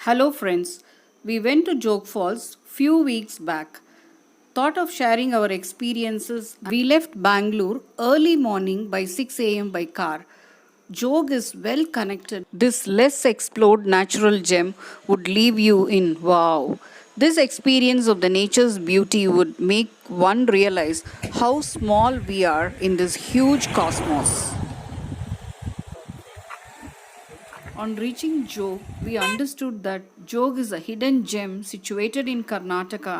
Hello friends, we went to Joke Falls few weeks back. Thought of sharing our experiences. We left Bangalore early morning by 6 a.m. by car. Jog is well connected. This less explored natural gem would leave you in wow. This experience of the nature's beauty would make one realize how small we are in this huge cosmos. On reaching Jog, we understood that Jog is a hidden gem situated in Karnataka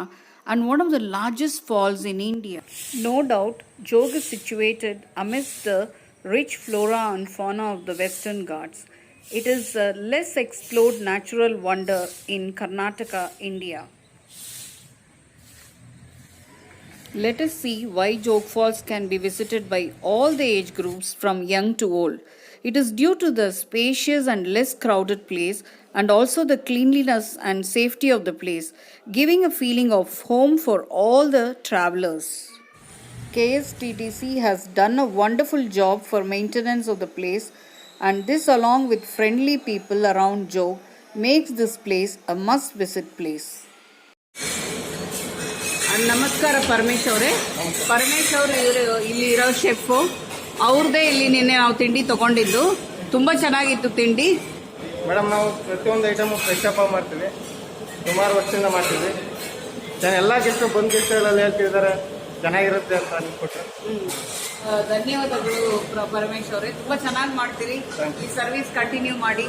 and one of the largest falls in India. No doubt, Jog is situated amidst the rich flora and fauna of the Western Ghats. It is a less explored natural wonder in Karnataka, India. Let us see why Jog Falls can be visited by all the age groups from young to old. It is due to the spacious and less crowded place and also the cleanliness and safety of the place, giving a feeling of home for all the travelers. KSTTC has done a wonderful job for maintenance of the place, and this along with friendly people around Jog makes this place a must visit place. ನಮಸ್ಕಾರ ಪರಮೇಶ್ ಅವರೇ. ಪರಮೇಶ್ ಅವರು ಇಲ್ಲಿ ಇರೋ chef. ಅವ್ರದ್ದೇ ಇಲ್ಲಿ ನಿನ್ನೆ ನಾವು ತಿಂಡಿ ತಗೊಂಡಿದ್ದು. ತುಂಬ ಚೆನ್ನಾಗಿತ್ತು ತಿಂಡಿ. ಮೇಡಮ್, ನಾವು ಪ್ರತಿಯೊಂದು ಐಟಮ್ ಫ್ರೆಶ್ ಅಪ್ ಮಾಡ್ತೀವಿ. ಸುಮಾರು ವರ್ಷದಿಂದ ಮಾಡ್ತೀವಿ. ಎಲ್ಲ ಗೆಸ್ಟು ಬಂದು ಗೆಸ್ಟ್ಗಳಲ್ಲಿ ಹೇಳ್ತಿದ್ದಾರೆ ಚೆನ್ನಾಗಿರುತ್ತೆ ಅಂತ ಅನ್ಕೊಟ್ರು. ಧನ್ಯವಾದಗಳು ಪರಮೇಶ್ ಅವರೇ, ತುಂಬ ಚೆನ್ನಾಗಿ ಮಾಡ್ತೀರಿ. ಈ ಸರ್ವಿಸ್ ಕಂಟಿನ್ಯೂ ಮಾಡಿ.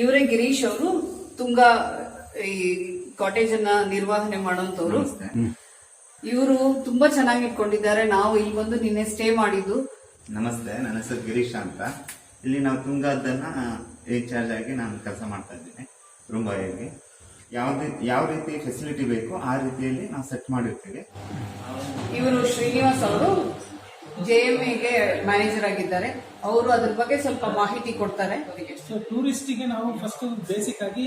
ಇವರೇ ಗಿರೀಶ್ ಅವರು ತುಂಗ ಈ ಕಾಟೇಜ್ ಅನ್ನ ನಿರ್ವಹಣೆ ಮಾಡೋಂಥವ್ರು. ಇವರು ತುಂಬಾ ಚೆನ್ನಾಗಿ ಇಟ್ಕೊಂಡಿದ್ದಾರೆ. ನಾವು ಇಲ್ಲಿ ಬಂದು ನಿನ್ನೆ ಸ್ಟೇ ಮಾಡಿದ್ದು. ನಮಸ್ತೆ, ನನ್ನ ಹೆಸರು ಗಿರೀಶ್ ಅಂತ. ಇಲ್ಲಿ ನಾವು ತುಂಗದನ್ನ ಇನ್ಚಾರ್ಜ್ ಆಗಿ ನಾನು ಕೆಲಸ ಮಾಡ್ತಾ ಇದ್ದೀನಿ. ರೂಮ್ ಬಾಯ್ ಆಗಿ ಯಾವ ರೀತಿ ಫೆಸಿಲಿಟಿ ಬೇಕು ಆ ರೀತಿಯಲ್ಲಿ ನಾವು ಸೆಟ್ ಮಾಡಿರ್ತೀವಿ. ಇವರು ಶ್ರೀನಿವಾಸ್ ಅವರು JMA ಮ್ಯಾನೇಜರ್ ಆಗಿದ್ದಾರೆ. ಅವರು ಅದ್ರ ಬಗ್ಗೆ ಸ್ವಲ್ಪ ಮಾಹಿತಿ ಕೊಡ್ತಾರೆ. ಟೂರಿಸ್ಟಿಗೆ ನಾವು ಫಸ್ಟ್ ಬೇಸಿಕ್ ಆಗಿ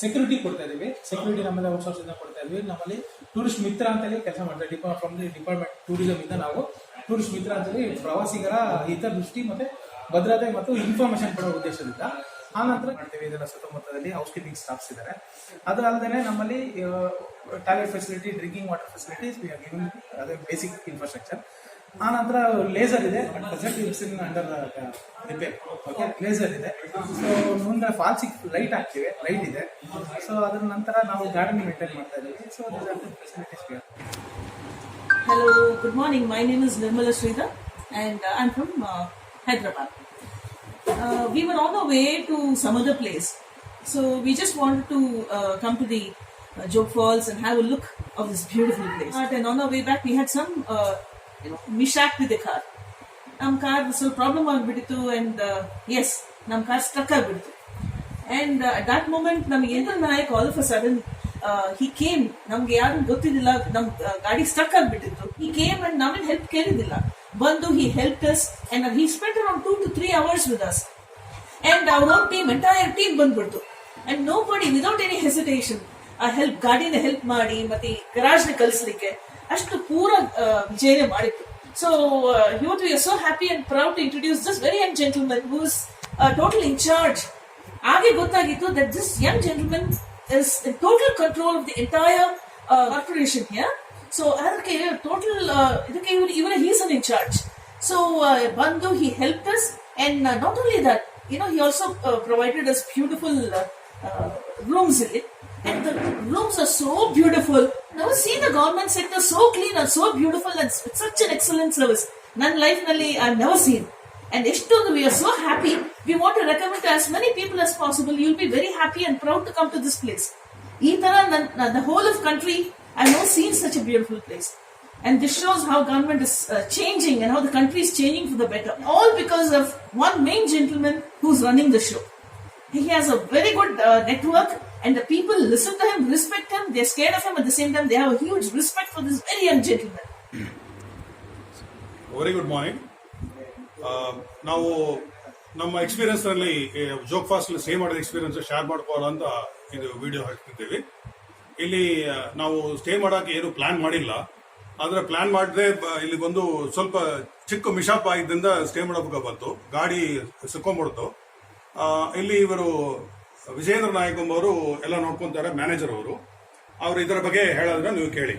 ಸೆಕ್ಯೂರಿಟಿ ಕೊಡ್ತಾ ಇದೀವಿ. ಸೆಕ್ಯೂರಿಟಿ ನಮ್ಮಲ್ಲಿ ಔಟ್ಸೋರ್ಸ್ ಇಂದ ಕೊಡ್ತಾ ಇದೀವಿ. ನಮ್ಮಲ್ಲಿ ಟೂರಿಸ್ಟ್ ಮಿತ್ರ ಅಂತೇಳಿ ಕೆಲಸ ಮಾಡ್ತಾರೆ. ಫ್ರಮ್ ದಿ ಡಿಪಾರ್ಟ್ಮೆಂಟ್ ಟೂರಿಸಂ ಇಂದ ನಾವು ಟೂರಿಸ್ಟ್ ಮಿತ್ರ ಅಂತೇಳಿ ಪ್ರವಾಸಿಗರ ಹಿತದೃಷ್ಟಿ ಮತ್ತೆ ಭದ್ರತೆ ಮತ್ತು ಇನ್ಫಾರ್ಮೇಶನ್ ಕೊಡೋ ಉದ್ದೇಶದಿಂದ ಆ ನಂತರ ಮಾಡ್ತೀವಿ. ಇದರ ಸುತ್ತಮುತ್ತದಲ್ಲಿ ಹೌಸ್ ಕೀಪಿಂಗ್ ಸ್ಟಾಫ್ಸ್ ಇದ್ದಾರೆ. ಅದಲ್ಲದೆ ನಮ್ಮಲ್ಲಿ toilet facility, drinking water facilities, ಅದೇ ಬೇಸಿಕ್ ಇನ್ಫ್ರಾಸ್ಟ್ರಕ್ಚರ್. ಆ ನಂತರ ಲೇಸರ್ ಇದೆ. Present it's in under repair. Okay, laser ಇದೆ. ಸೊ ಮುಂದೆ ಫಾಲ್ಸಿಗೆ ಲೈಟ್ ಹಾಕ್ತೀವಿ, ಲೈಟ್ ಇದೆ. ಸೊ ಅದರ ನಂತರ ನಾವು ಗಾರ್ಡನ್ ಮೇಂಟೈನ್ ಮಾಡ್ತಾ ಇದ್ದೀವಿ. So facilities. Hello, good morning. My name is Nirmala Sridhar and I'm from Hyderabad. We were on our way to some other place. So we just wanted to come to the Jog Falls and have a look of this beautiful place. And on our way back we had some mishap with the car. Nam car ಸ್ವಲ್ಪ problem ಆಗ್ಬಿಟ್ಟಿತ್ತು and yes, ನಮ್ಮ car struck ಆಗ್ಬಿಡ್ತು. And at that moment ನಮಗೆ ಎಂತ Nayak all of a sudden he came. ನಮ್ಗೆ ಯಾರು ಗೊತ್ತಿದ್ದಿಲ್ಲ, ನಮ್ ಗಾಡಿ ಸ್ಟ್ರಕ್ ಆಗ್ಬಿಟ್ಟಿತ್ತು. he came and ನಾವೇನ್ ಹೆಲ್ಪ್ ಕೇಳಿದಿಲ್ಲ. ಬಂದು he helped us and he spent around 2 to 3 hours with us. And our whole team, entire team ಬಂದ್ಬಿಡ್ತು. And nobody without any hesitation help, ಗಾಡಿನ ಹೆಲ್ಪ್ ಮಾಡಿ ಮತ್ತೆ ಗರಾಜ್ ನ ಕಲಿಸ್ಲಿಕ್ಕೆ ಅಷ್ಟು ಪೂರ ವಿಜಯನೇ ಮಾಡಿತ್ತು. So we are so happy and proud to introduce this very young gentleman who is totally in charge. ಆಗೆ ಗೊತ್ತಾಗಿತ್ತು that this young gentleman is in total control of the entire corporation here. So ಅದಕ್ಕೆ total ಇದಕ್ಕೆ ಇವರ he is in charge. So ಬಂದು he helped us and not only that, he also provided us beautiful rooms in it. And the rooms are so beautiful. Never seen the government sector so clean and so beautiful and with such an excellent service. ನನ್ನ life ನಲ್ಲಿ I've never seen. And we are so happy. We want to recommend to as many people as possible. You'll be very happy and proud to come to this place. ಈ ತರ the whole of country I've never seen such a beautiful place. And this shows how government is changing and how the country is changing for the better. All because of one main gentleman who's running the show. He has a very good network. And the people listen to him, respect him, they're scared of him. At the same time, they have a huge respect for this very young gentleman. Very good morning. ನಾವು ನಮ್ಮ experience ನಲ್ಲಿ Jog falls stay ಮಾಡಿದ experience share ಮಾಡ್ಕೊಳ್ಳೋ ಅಂತ ಇದು video ಹಾಕ್ತಿದ್ದೀವಿ. ಇಲ್ಲಿ ನಾವು stay ಮಾಡೋಕೆ ಏನು ಪ್ಲಾನ್ ಮಾಡಿಲ್ಲ. ಆದರೆ ಪ್ಲಾನ್ ಮಾಡಿದ್ರೆ ಇಲ್ಲಿ ಒಂದು ಸ್ವಲ್ಪ ಚಿಕ್ಕ ಮಿಶಾಪ್ ಆಗಿದ್ದರಿಂದ ಸ್ಟೇ ಮಾಡೋಕೆ ಬಂತು. ಗಾಡಿ ಸಿಕ್ಕೊಂಡ್ಬಿಡ್ತು. ಇಲ್ಲಿ ಇವರು ವಿಜೇಂದ್ರ ನಾಯಕ್ ಎಂಬವರು ಎಲ್ಲ ನೋಡ್ಕೊಂತಾರೆ, ಮ್ಯಾನೇಜರ್ ಅವರು. ಅವರು ಇದರ ಬಗ್ಗೆ ಹೇಳೋದ್ರೆ ನೀವು ಕೇಳಿ.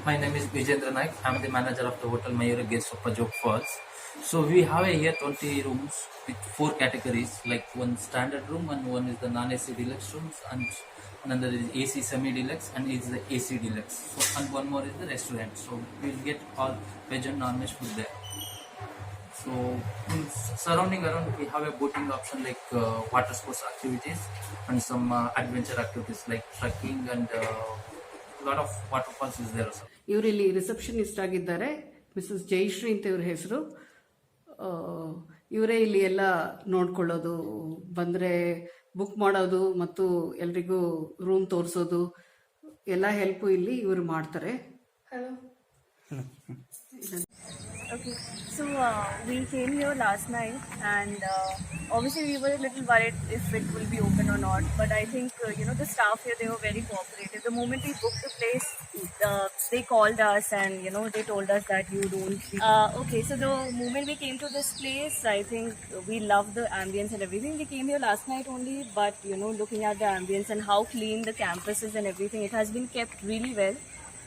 My name is Vijendra Naik. I'm the manager of the Hotel Mayura Guest of Jog Falls. So we have here 20 rooms with 4 categories, like one standard room and one is the non-AC deluxe rooms and another is AC semi-deluxe and is the AC deluxe. So and one more is the restaurant. So we'll get all veg and non-veg food there. So in surrounding around we have a boating option like water sports activities and some adventure activities like trekking and lot of waterfalls is there also. ಇವರಿಲ್ಲಿ receptionist ಆಗಿದ್ದಾರೆ, Mrs Jayashree ಅಂತ ಇವ್ರ ಹೆಸರು. ಇವರೇ ಇಲ್ಲಿ ಎಲ್ಲ ನೋಡ್ಕೊಳ್ಳೋದು, ಬಂದರೆ ಬುಕ್ ಮಾಡೋದು ಮತ್ತು ಎಲ್ರಿಗೂ ರೂಮ್ ತೋರಿಸೋದು ಎಲ್ಲ ಹೆಲ್ಪು ಇಲ್ಲಿ ಇವರು ಮಾಡ್ತಾರೆ. Okay, so we came here last night and obviously we were a little worried if it will be open or not, but I think the staff here, they were very cooperative. The moment we booked the place, they called us and they told us that you don't okay, so the moment we came to this place, I think we loved the ambience and everything. We came here last night only, but looking at the ambience and how clean the campus is and everything, it has been kept really well,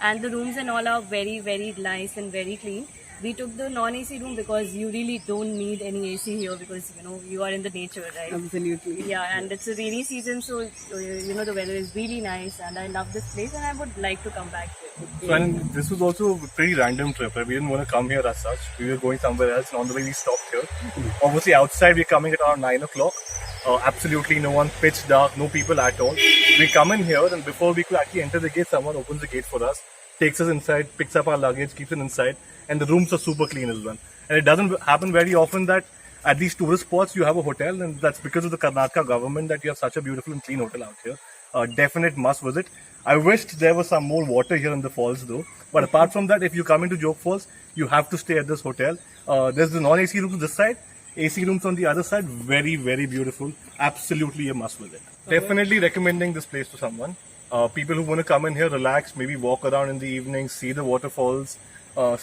and the rooms and all are very, very nice and very clean. We took the non-AC room because you really don't need any AC here because you are in the nature, right? Absolutely. Yeah, and it's a rainy season, so the weather is really nice, and I love this place, and I would like to come back here. So, and this was also a pretty random trip. Right? We didn't want to come here as such. We were going somewhere else, and on the way we stopped here. Obviously, outside we're coming at around 9 o'clock. Absolutely no one, pitch dark, no people at all. We come in here, and before we could actually enter the gate, someone opens the gate for us, takes us inside, picks up our luggage, keeps it inside, and the rooms are super clean as well. And it doesn't happen very often that at these tourist spots you have a hotel, and that's because of the Karnataka government that you have such a beautiful and clean hotel out here. Definite must visit. I wished there was some more water here in the falls though. But apart from that, if you come into Jog Falls, you have to stay at this hotel. There's the non-AC rooms on this side, AC rooms on the other side. Very, very beautiful. Absolutely a must visit. Definitely recommending this place to someone. People who want to come in here, relax, maybe walk around in the evening, see the waterfalls,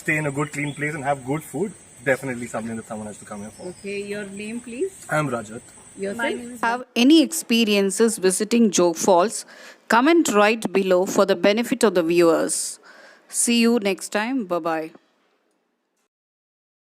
stay in a good clean place and have good food. Definitely something that someone has to come here for. Okay, your name please? I'm Rajat. Yourself? Have any experiences visiting Jog Falls? Comment right below for the benefit of the viewers. See you next time. Bye-bye.